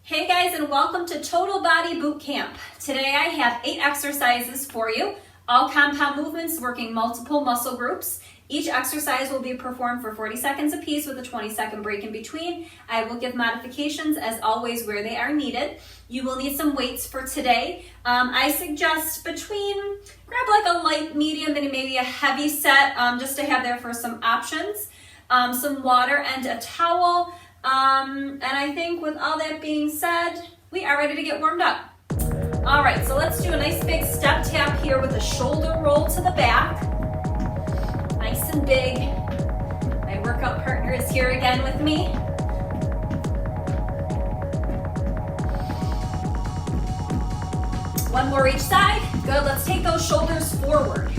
Hey guys, and welcome to Total Body Boot Camp. Today I have 8 exercises for you, all compound movements working multiple muscle groups. Each exercise will be performed for 40 seconds apiece with a 20-second break in between. I will give modifications as always where they are needed. You will need some weights for today. I suggest grab like a light, medium, and maybe a heavy set just to have there for some options. Some water and a towel. And I think with all that being said, we are ready to get warmed up. All right, so let's do a nice big step tap here with a shoulder roll to the back. Nice and big. My workout partner is here again with me. One more each side. Good, let's take those shoulders forward.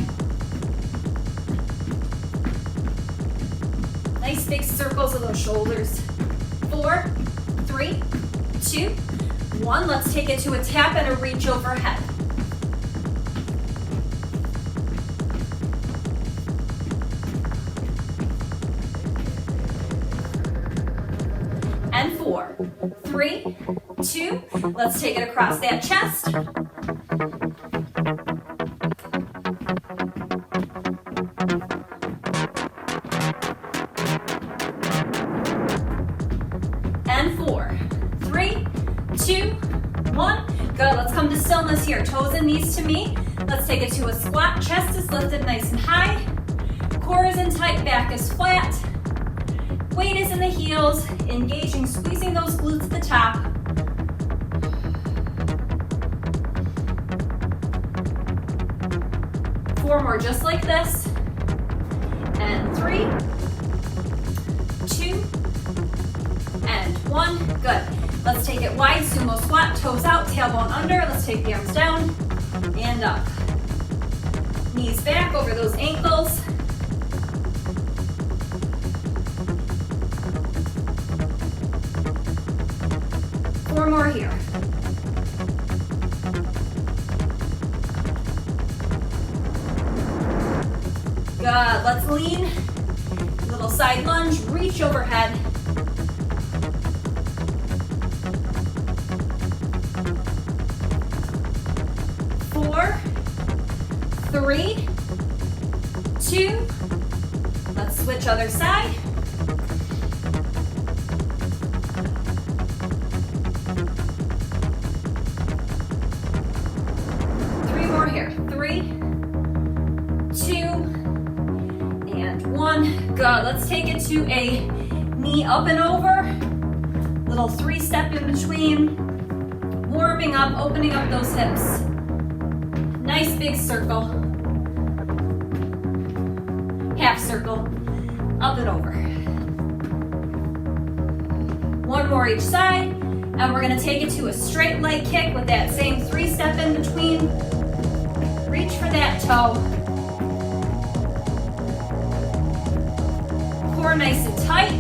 Nice big circles of those shoulders. 4, 3, 2, 1. Let's take it to a tap and a reach overhead. And 4, 3, 2. Let's take it across that chest. And 4, 3, 2, 1. Good, let's come to stillness here. Toes and knees to me. Let's take it to a squat. Chest is lifted nice and high. Core is in tight, back is flat. Weight is in the heels, engaging, squeezing those glutes at the top. Four more just like this. And 3, 2, and 1. Good. Let's take it wide, sumo squat, toes out, tailbone under. Let's take the arms down and up. Knees back over those ankles. Four more here. Good. Let's lean. Little side lunge, reach overhead. 4, 3, 2. Let's switch other side. Three more here. 3, 2, and 1. Good. Let's take it to a knee up and over. Little 3-step in between. Warming up, opening up those hips. Nice big circle. Half circle. Up and over. One more each side. And we're going to take it to a straight leg kick with that same 3-step in between. Reach for that toe. Core nice and tight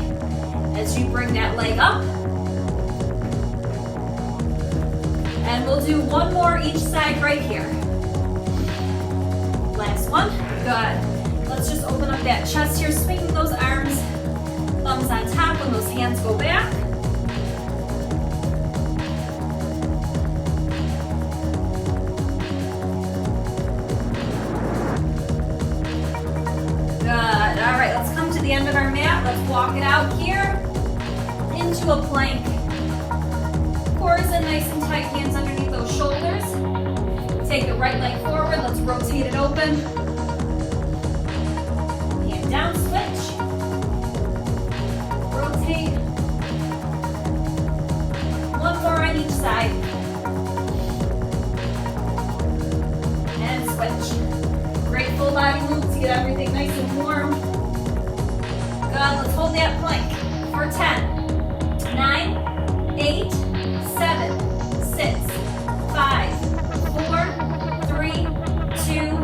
as you bring that leg up. And we'll do one more each side right here. Last one. Good. Let's just open up that chest here, swinging those arms, thumbs on top when those hands go back. Good. All right, let's come to the end of our mat. Let's walk it out here into a plank. Core is in nice and tight, hands underneath those shoulders. Take the right leg forward, let's rotate it open. Hand down, switch. Rotate. One more on each side. And switch. Great full body moves to get everything nice and warm. Good, let's hold that plank for 10, 9, 8, 7, 6, 5, 4, 3, 2,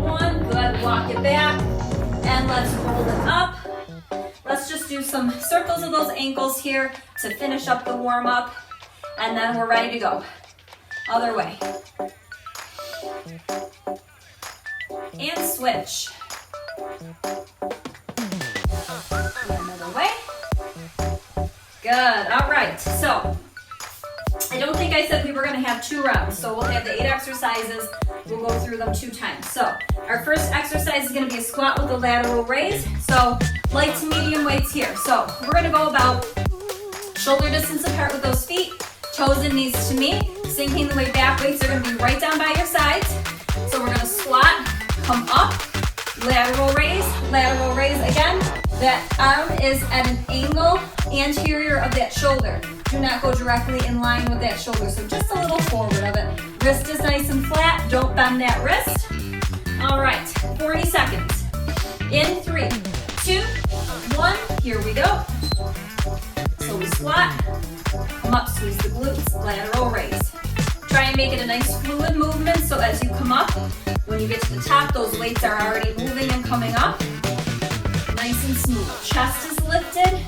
1. Good, walk it back. And let's roll it up. Let's just do some circles of those ankles here to finish up the warm up. And then we're ready to go. Other way. And switch. Another way. Good, all right, so I don't think I said we were going to have 2 rounds, so we'll have the 8 exercises. We'll go through them 2 times. So our first exercise is going to be a squat with a lateral raise. So light to medium weights here. So we're going to go about shoulder distance apart with those feet, toes and knees to me, sinking the weight back. Weights are going to be right down by your sides. So we're going to squat, come up, lateral raise again. That arm is at an angle anterior of that shoulder. Do not go directly in line with that shoulder, so just a little forward of it. Wrist is nice and flat, don't bend that wrist. All right, 40 seconds. In 3, 2, 1, here we go. So we squat, come up, squeeze the glutes, lateral raise. Try and make it a nice fluid movement, so as you come up, when you get to the top, those weights are already moving and coming up. Nice and smooth. Chest is lifted.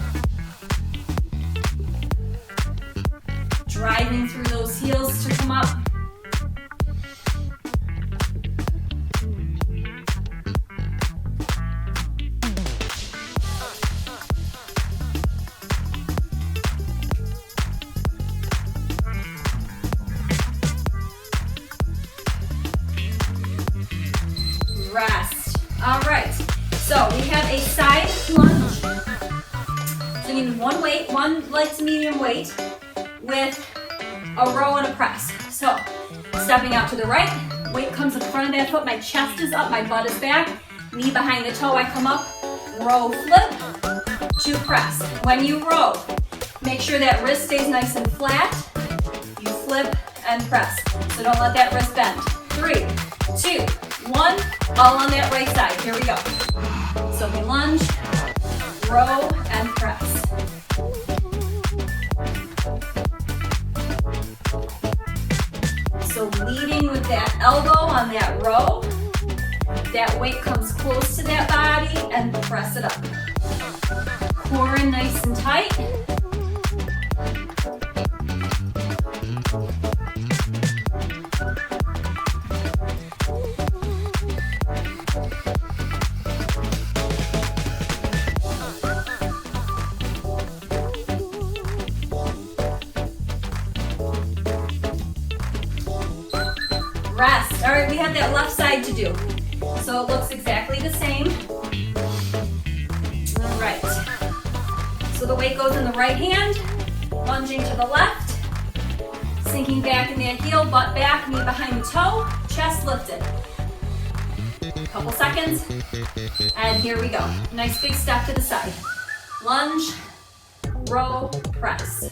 Driving through those heels to come up. Rest. All right. So we have a side lunge. So you need one weight, one light to medium weight with a row and a press. So stepping out to the right, weight comes in front of that foot, my chest is up, my butt is back, knee behind the toe, I come up, row, flip, to press. When you row, make sure that wrist stays nice and flat. You flip and press. So don't let that wrist bend. 3, 2, 1, all on that right side. Here we go. So we lunge, row, and press. So leading with that elbow on that row, that weight comes close to that body and press it up. Core in nice and tight. Rest. All right, we have that left side to do. So it looks exactly the same. All right. So the weight goes in the right hand, lunging to the left, sinking back in that heel, butt back, knee behind the toe, chest lifted. Couple seconds, and here we go. Nice big step to the side. Lunge, row, press.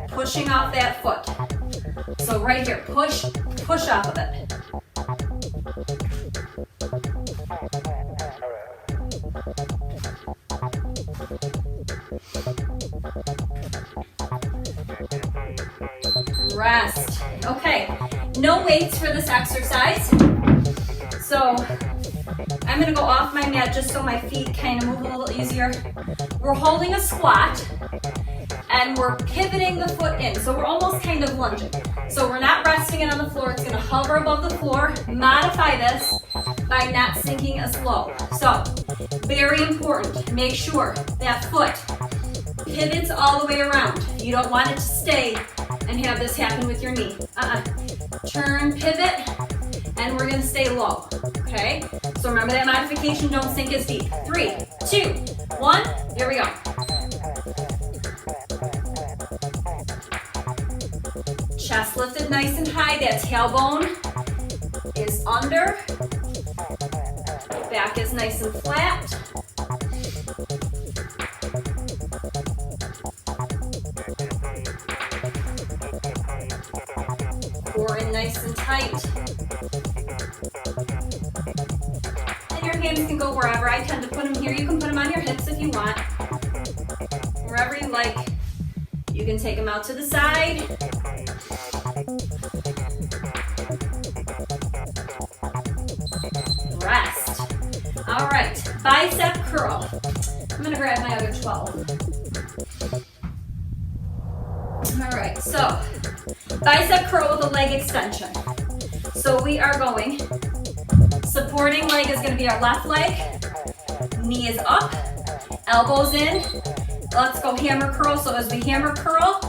Pushing off that foot. So right here, push off of it. Rest. Okay, no weights for this exercise. So I'm gonna go off my mat just so my feet kind of move a little easier. We're holding a squat and we're pivoting the foot in. So we're almost kind of lunging. So we're not resting it on the floor. It's gonna hover above the floor. Modify this by not sinking as low. So very important, make sure that foot pivots all the way around. You don't want it to stay and have this happen with your knee. Turn, pivot, and we're gonna stay low, okay? So remember that modification, don't sink as deep. 3, 2, 1, here we go. Chest lifted nice and high, that tailbone is under. Back is nice and flat. Core in nice and tight. And your hands can go wherever. I tend to put them here. You can put them on your hips if you want. Wherever you like. You can take them out to the side. Rest. All right, bicep curl. I'm gonna grab my other 12. All right, so bicep curl with a leg extension. So we are going, supporting leg is gonna be our left leg, knee is up, elbows in. Let's go hammer curl. So as we hammer curl,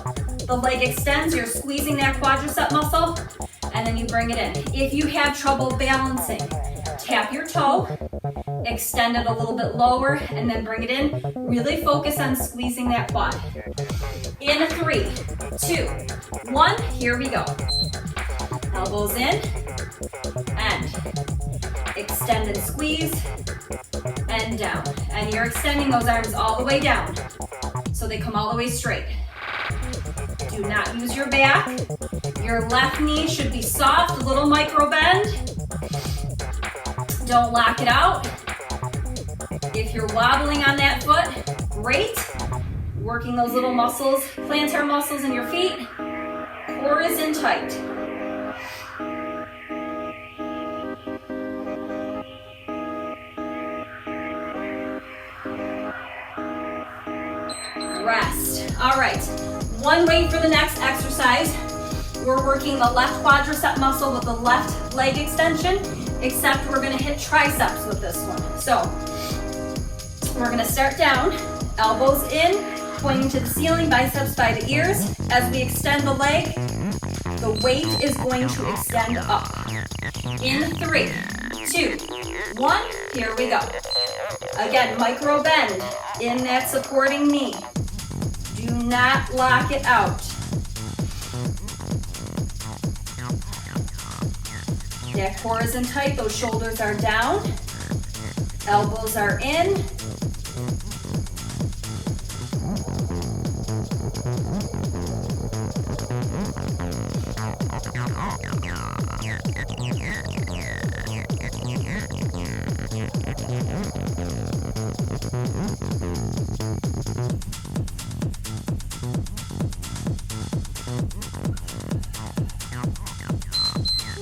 the leg extends, you're squeezing that quadricep muscle, and then you bring it in. If you have trouble balancing, tap your toe, extend it a little bit lower, and then bring it in. Really focus on squeezing that quad. In 3, 2, 1, here we go. Elbows in, and extend and squeeze, and down. And you're extending those arms all the way down, so they come all the way straight. Do not use your back. Your left knee should be soft, a little micro bend. Don't lock it out. If you're wobbling on that foot, great. Working those little muscles, plantar muscles in your feet. Core is in tight. Rest. All right. One weight for the next exercise. We're working the left quadricep muscle with the left leg extension, except we're gonna hit triceps with this one. So we're gonna start down, elbows in, pointing to the ceiling, biceps by the ears. As we extend the leg, the weight is going to extend up. In 3, 2, 1, here we go. Again, micro bend in that supporting knee. Do not lock it out. That core is in tight, those shoulders are down, elbows are in.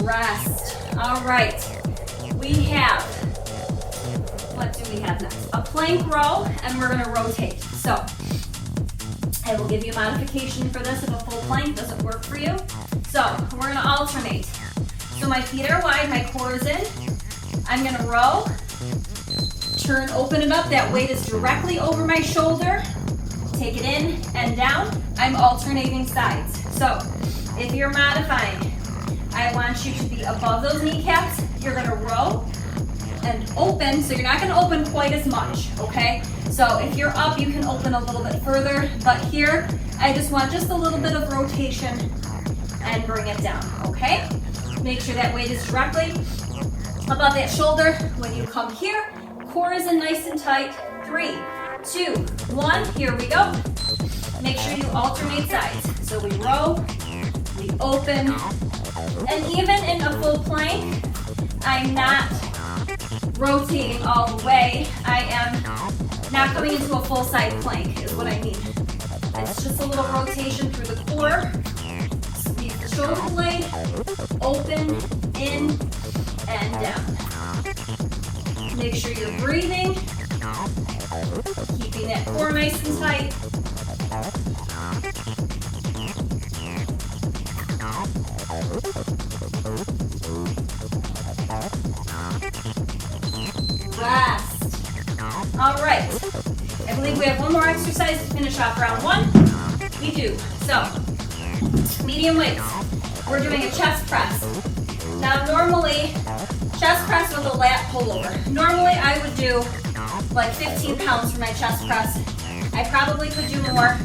Rest. All right. We have, what do we have next? A plank row, and we're gonna rotate. So I will give you a modification for this if a full plank doesn't work for you. So we're gonna alternate. So my feet are wide, my core is in. I'm gonna row, turn, open it up. That weight is directly over my shoulder. Take it in and down. I'm alternating sides. So if you're modifying, I want you to be above those kneecaps. You're gonna row and open, so you're not gonna open quite as much, okay? So if you're up, you can open a little bit further, but here, I just want just a little bit of rotation and bring it down, okay? Make sure that weight is directly above that shoulder. When you come here, core is in nice and tight. 3, 2, 1, here we go. Make sure you alternate sides. So we row, we open, and even in a full plank, I'm not rotating all the way. I am not coming into a full side plank is what I mean. It's just a little rotation through the core. Squeeze the shoulder blade, open, in, and down. Make sure you're breathing, keeping that core nice and tight. Rest. All right. I believe we have one more exercise to finish off round 1. We do. So, medium weights. We're doing a chest press. Now, normally, chest press with a lat pullover. Normally, I would do like 15 pounds for my chest press. I probably could do more,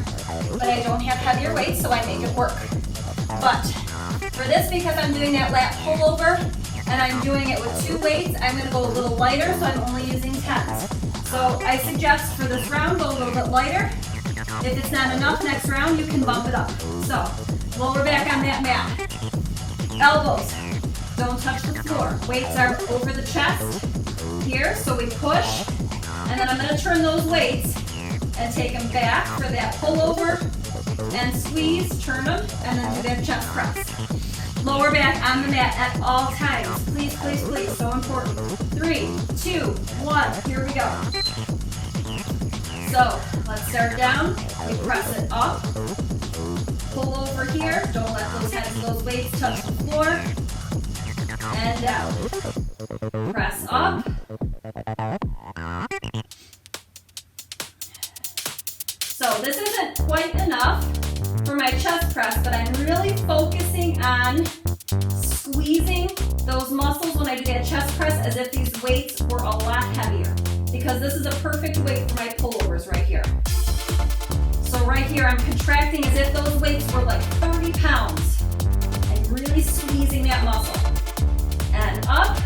but I don't have heavier weights, so I make it work. But for this, because I'm doing that lat pullover, and I'm doing it with 2 weights, I'm gonna go a little lighter, so I'm only using 10s. So I suggest for this round, go a little bit lighter. If it's not enough, next round, you can bump it up. So, lower back on that mat. Elbows, don't touch the floor. Weights are over the chest here, so we push, and then I'm gonna turn those weights and take them back for that pullover, and squeeze, turn them, and then do that chest press. Lower back on the mat at all times. Please, please, please, so important. 3, 2, 1, here we go. So let's start down. We press it up. Pull over here. Don't let those heads of those weights touch the floor. And down. Press up. So this isn't quite enough for my chest press, but I'm really focusing on squeezing those muscles when I do that chest press as if these weights were a lot heavier, because this is a perfect weight for my pullovers right here. So right here I'm contracting as if those weights were like 30 pounds and really squeezing that muscle. And up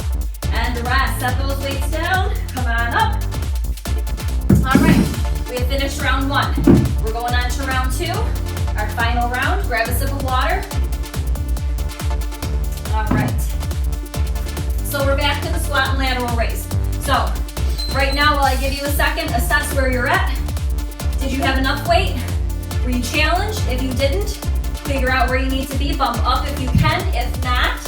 and rest. Set those weights down. Come on up. All right, we have finished round 1. We're going on to round 2, our final round. Grab a sip of water. All right. So we're back to the squat and lateral raise. So right now, while I give you a second, assess where you're at. Did you have enough weight? Were you challenged? If you didn't, figure out where you need to be. Bump up if you can. If not,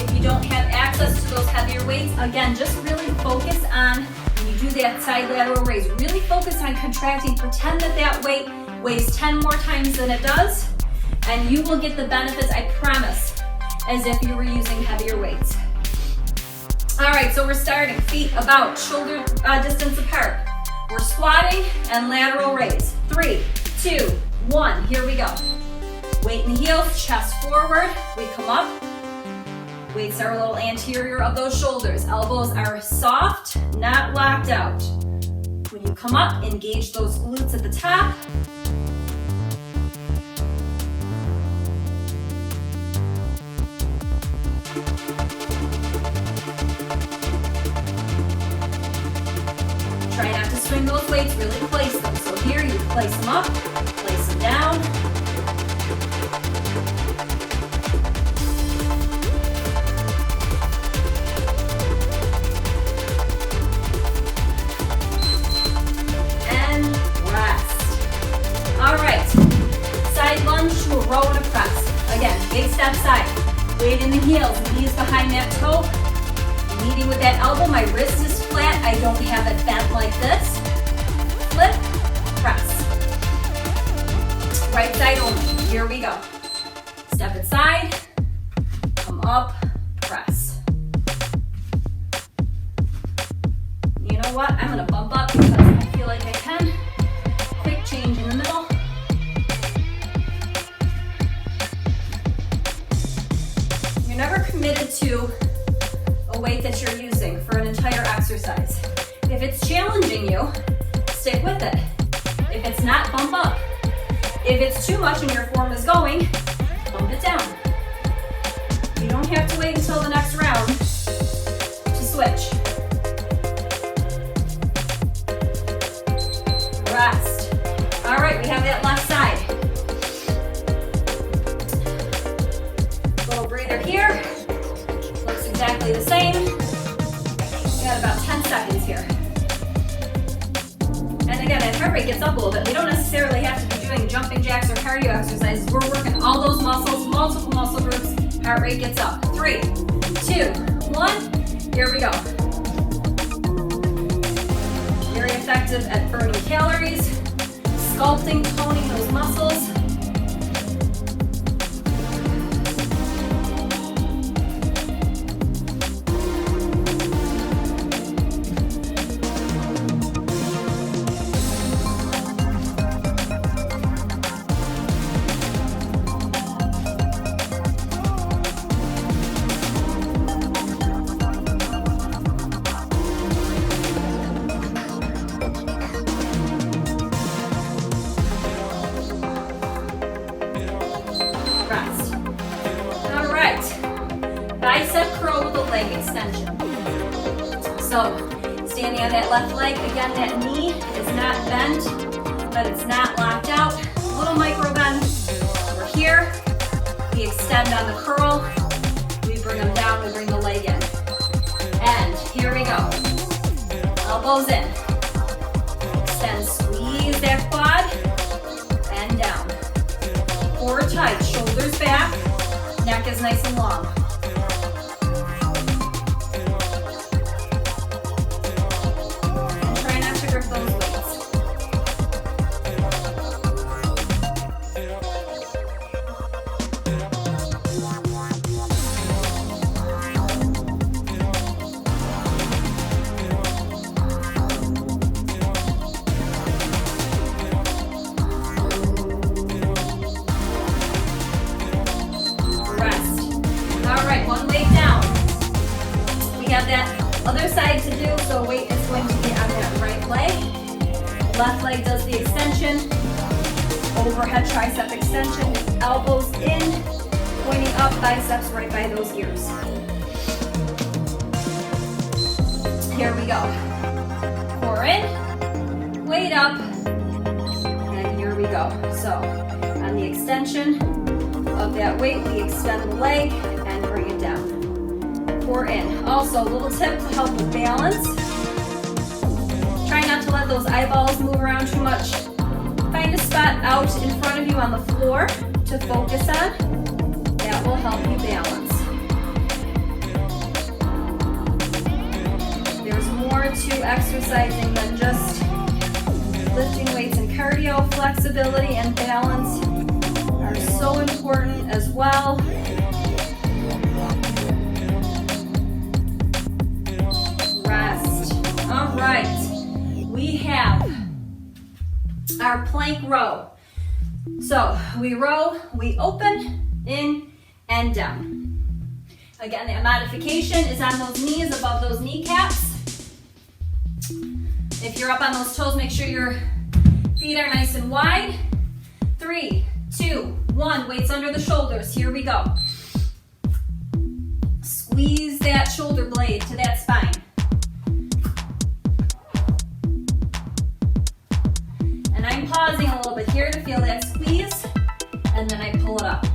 if you don't have access to those heavier weights, again, just really focus on, when you do that side lateral raise, really focus on contracting. Pretend that that weight weighs 10 more times than it does, and you will get the benefits, I promise, as if you were using heavier weights. All right, so we're starting. Feet about shoulder distance apart. We're squatting and lateral raise. 3, 2, 1, here we go. Weight in the heels, chest forward. We come up. Weights are a little anterior of those shoulders. Elbows are soft, not locked out. When you come up, engage those glutes at the top. Try not to swing those weights, really place them. So here you place them up, place them down. And rest. All right, side lunge to a row and a press. Again, big step side. Weight in the heels, knees behind that toe. Leading with that elbow, my wrist is flat. I don't have it bent like this. Flip, press. Right side only. Here we go. Step it side, come up, press. You know what? I'm gonna bump up because I feel like I can. Quick change in the middle. You're never committed to a weight that you're using for an entire exercise. If it's challenging you, stick with it. If it's not, bump up. If it's too much and your form is going, bump it down. You don't have to wait until the next round to switch. Rest. All right, we have that left side. Little breather here. Looks exactly the same. We got about 10 seconds here. And again, as heart rate gets up a little bit, we don't necessarily have to be doing jumping jacks or cardio exercises. We're working all those muscles, multiple muscle groups. Heart rate gets up. 3, 2, 1. Here we go. Very effective at burning calories, sculpting, toning those muscles. So, standing on that left leg, again, that knee is not bent, but it's not locked out. Little micro bend. We're here. We extend on the curl. We bring them down, we bring the leg in. And here we go. Elbows in. Extend, squeeze that quad, and down. Core tight, shoulders back, neck is nice and long. Those weights. does the extension, overhead tricep extension, elbows in, pointing up, biceps right by those ears. Here we go. Core in, weight up, and here we go. So on the extension of that weight, we extend the leg and bring it down. Core in. Also, a little tip to help with balance. Try not to let those eyeballs move around too much. Find a spot out in front of you on the floor to focus on. That will help you balance. There's more to exercising than just lifting weights and cardio. Flexibility and balance are so important as well. Rest. All right. We have our plank row. So we row, we open, in, and down. Again, the modification is on those knees, above those kneecaps. If you're up on those toes, make sure your feet are nice and wide. 3, 2, 1, weights under the shoulders. Here we go. Squeeze that shoulder blade to that spine. And I'm pausing a little bit here to feel that squeeze, and then I pull it up.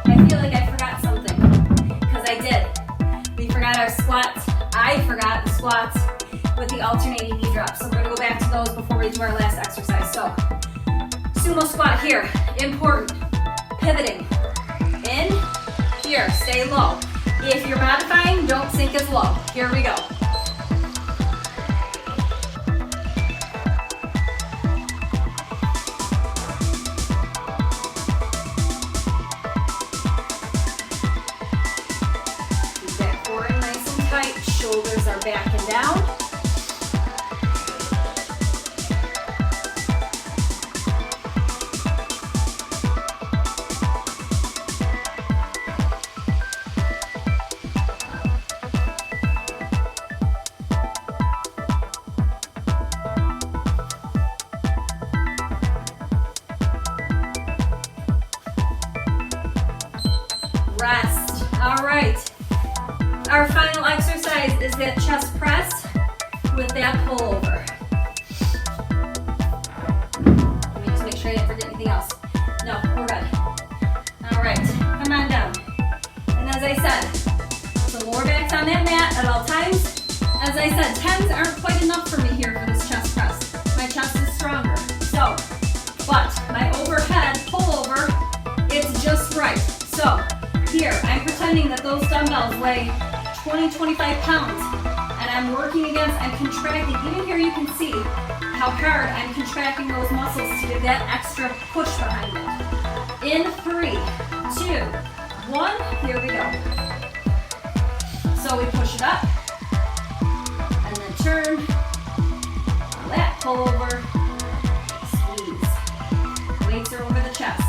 I feel like I forgot something, because I did. We forgot our squats. I forgot the squats with the alternating knee drops. So we're going to go back to those before we do our last exercise. So, sumo squat here, important. Pivoting, in, here, stay low. If you're modifying, don't sink as low. Here we go. Shoulders are back and down. Rest. All right. Our final exercise is that chest press with that pullover. Let me just make sure I didn't forget anything else. No, we're good. All right, come on down. And as I said, the lower back's on that mat at all times. As I said, 10s aren't quite enough for me here for this chest press. My chest is stronger. So, but my overhead pullover, it's just right. So, here, I'm pretending that those dumbbells weigh 20-25 pounds, and I'm working against, I'm contracting. Even here you can see how hard I'm contracting those muscles to get that extra push behind it. In 3, 2, 1, here we go. So we push it up, and then turn, that pull over, squeeze. Weights are over the chest.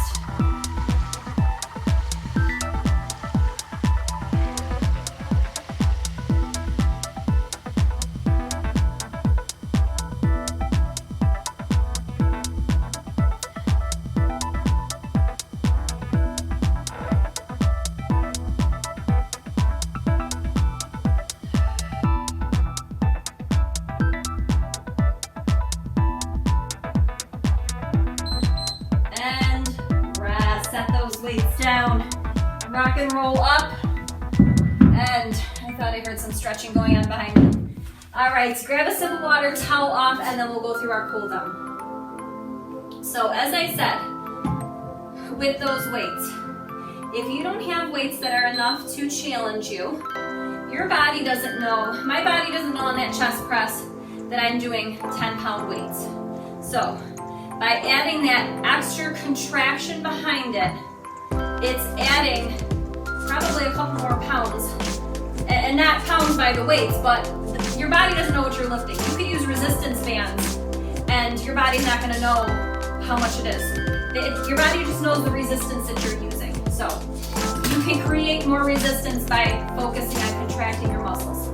Weights down, rock and roll up, and I thought I heard some stretching going on behind me. All right, so grab a sip of water, towel off, and then we'll go through our cool down. So as I said, with those weights, if you don't have weights that are enough to challenge you, your body doesn't know, my body doesn't know on that chest press that I'm doing 10-pound weights. So by adding that extra contraction behind it, it's adding probably a couple more pounds. And not pounds by the weights, but your body doesn't know what you're lifting. You could use resistance bands, and your body's not gonna know how much it is. Your body just knows the resistance that you're using. So you can create more resistance by focusing on contracting your muscles.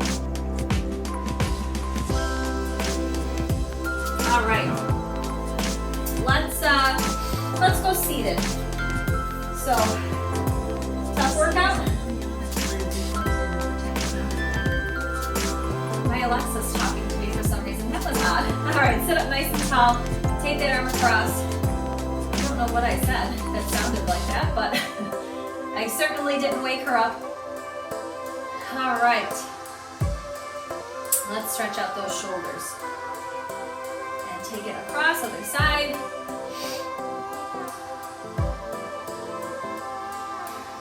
All right, let's go seated. So, tough workout. My Alexa's talking to me for some reason. That was odd. All right, sit up nice and tall. Take that arm across. I don't know what I said that sounded like that, but I certainly didn't wake her up. All right. Let's stretch out those shoulders. And take it across, other side.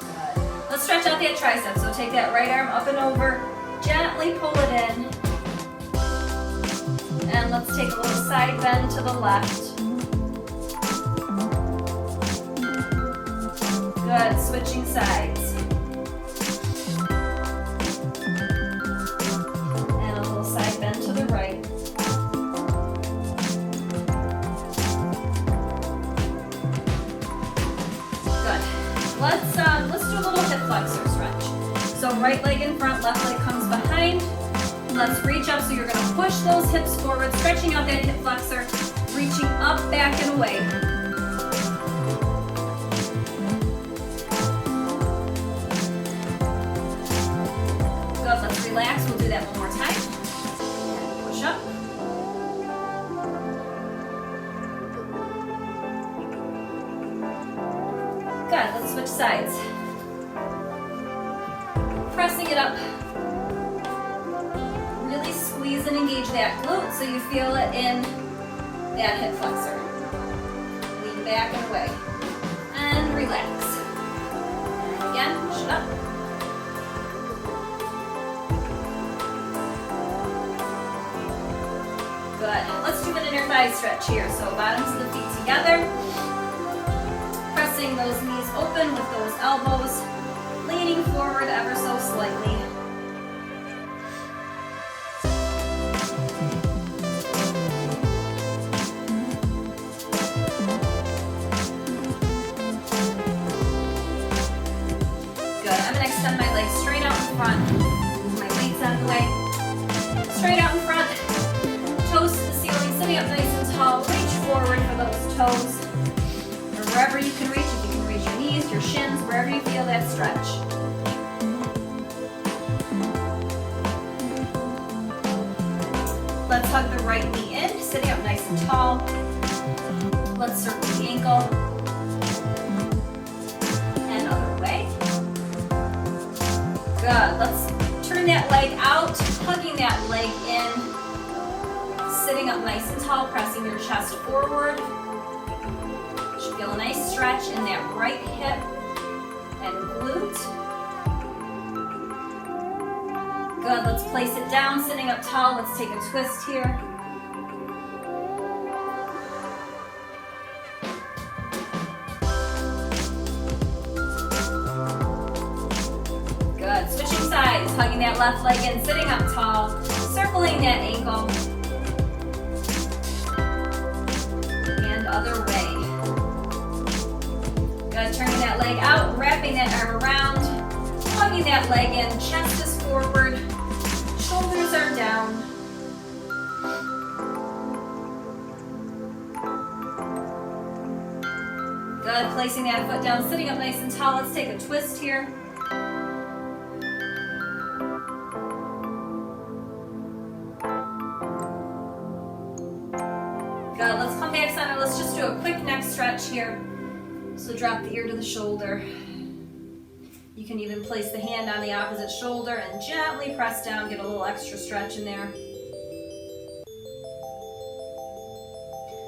Good. Let's stretch out that tricep. So take that right arm up and over. Gently pull it in. And let's take a little side bend to the left. Good, switching sides. And a little side bend to the right. Good. Let's do a little hip flexor stretch. So right leg in front, left leg comes behind. Let's reach up, so you're gonna push those hips forward, stretching out that hip flexor, reaching up, back, and away. Good, let's relax. We'll do that one more time. Push up. Good, let's switch sides. Pressing it up. Really squeeze and engage that glute so you feel it in that hip flexor. Lean back and away. And relax. And again, push it up. Good. Let's do an inner thigh stretch here. So bottoms of the feet together. Pressing those knees open with those elbows. Leaning forward ever so slightly. Extend my legs straight out in front. Move my weights out of the way. Straight out in front. Toes to the ceiling, sitting up nice and tall. Reach forward for those toes. Or wherever you can reach. If you can reach your knees, your shins, wherever you feel that stretch. Let's hug the right knee in, sitting up nice and tall. Let's circle the ankle. And other way. Good. Let's turn that leg out, hugging that leg in, sitting up nice and tall, pressing your chest forward. You should feel a nice stretch in that right hip and glute. Good. Let's place it down, sitting up tall. Let's take a twist here. Good. Switching sides, hugging that left leg in, sitting up tall, circling that ankle. And other way. Good. Turning that leg out, wrapping that arm around, hugging that leg in, chest is forward, shoulders are down. Good. Placing that foot down, sitting up nice and tall. Let's take a twist here. Good. Let's come back center. Let's just do a quick neck stretch here. So drop the ear to the shoulder. You can even place the hand on the opposite shoulder and gently press down, get a little extra stretch in there.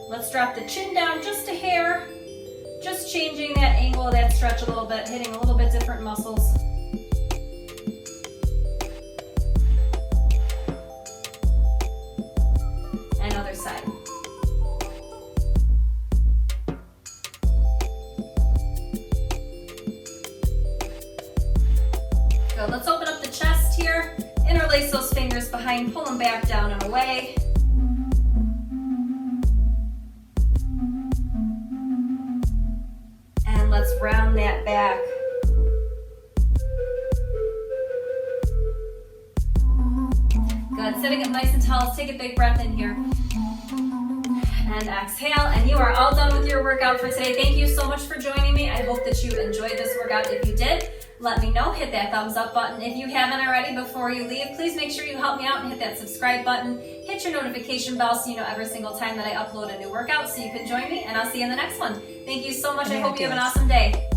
Let's drop the chin down just a hair. Just changing that angle of that stretch a little bit, hitting a little bit different muscles. And other side. Good. Let's open up the chest here. Interlace those fingers behind, pull them back down and away. And let's round that back. Good. Sitting up nice and tall. Let's take a big breath in here. And exhale, and you are all done with your workout for today. Thank you so much for joining me. I hope that you enjoyed this workout. If you did, let me know. Hit that thumbs up button. If you haven't already, before you leave, please make sure you help me out and hit that subscribe button. Hit your notification bell so you know every single time that I upload a new workout so you can join me, and I'll see you in the next one. Thank you so much. I hope you have an awesome day.